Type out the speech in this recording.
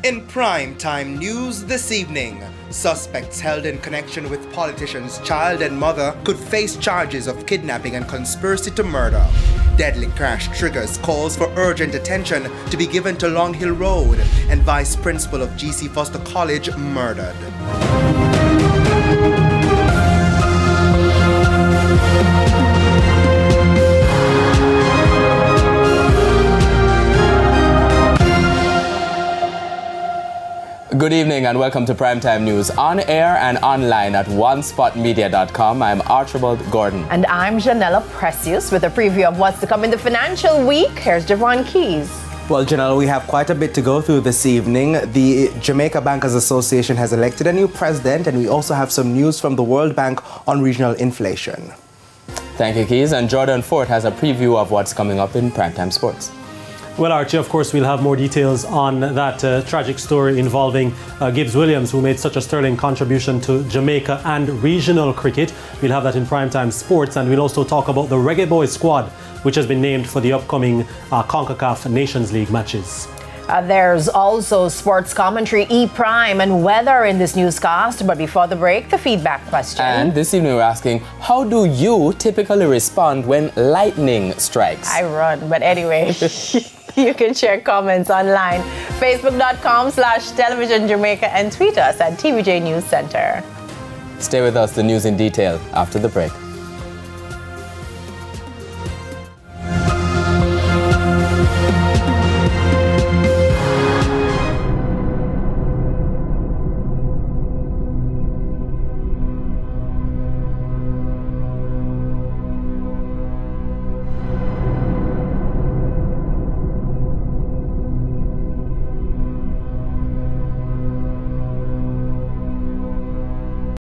In prime-time news this evening, suspects held in connection with politician's child and mother could face charges of kidnapping and conspiracy to murder. Deadly crash triggers calls for urgent attention to be given to Long Hill Road, and vice principal of GC Foster College murdered. Good evening and welcome to Primetime News, on air and online at onespotmedia.com. I'm Archibald Gordon. And I'm Janella Precious with a preview of what's to come in the financial week. Here's Javon Keys. Well, Janelle, we have quite a bit to go through this evening. The Jamaica Bankers Association has elected a new president, and we also have some news from the World Bank on regional inflation. Thank you, Keys. And Jordan Fort has a preview of what's coming up in Primetime Sports. Well, Archie, of course, we'll have more details on that tragic story involving Gibbs Williams, who made such a sterling contribution to Jamaica and regional cricket. We'll have that in Primetime Sports, and we'll also talk about the Reggae Boys squad, which has been named for the upcoming CONCACAF Nations League matches. There's also sports commentary, E-Prime, and weather in this newscast. But before the break, the feedback question. And this evening we're asking, how do you typically respond when lightning strikes? I run, but anyway. You can share comments online, facebook.com/televisionjamaica, and tweet us at TVJ News Center. Stay with us, the news in detail after the break.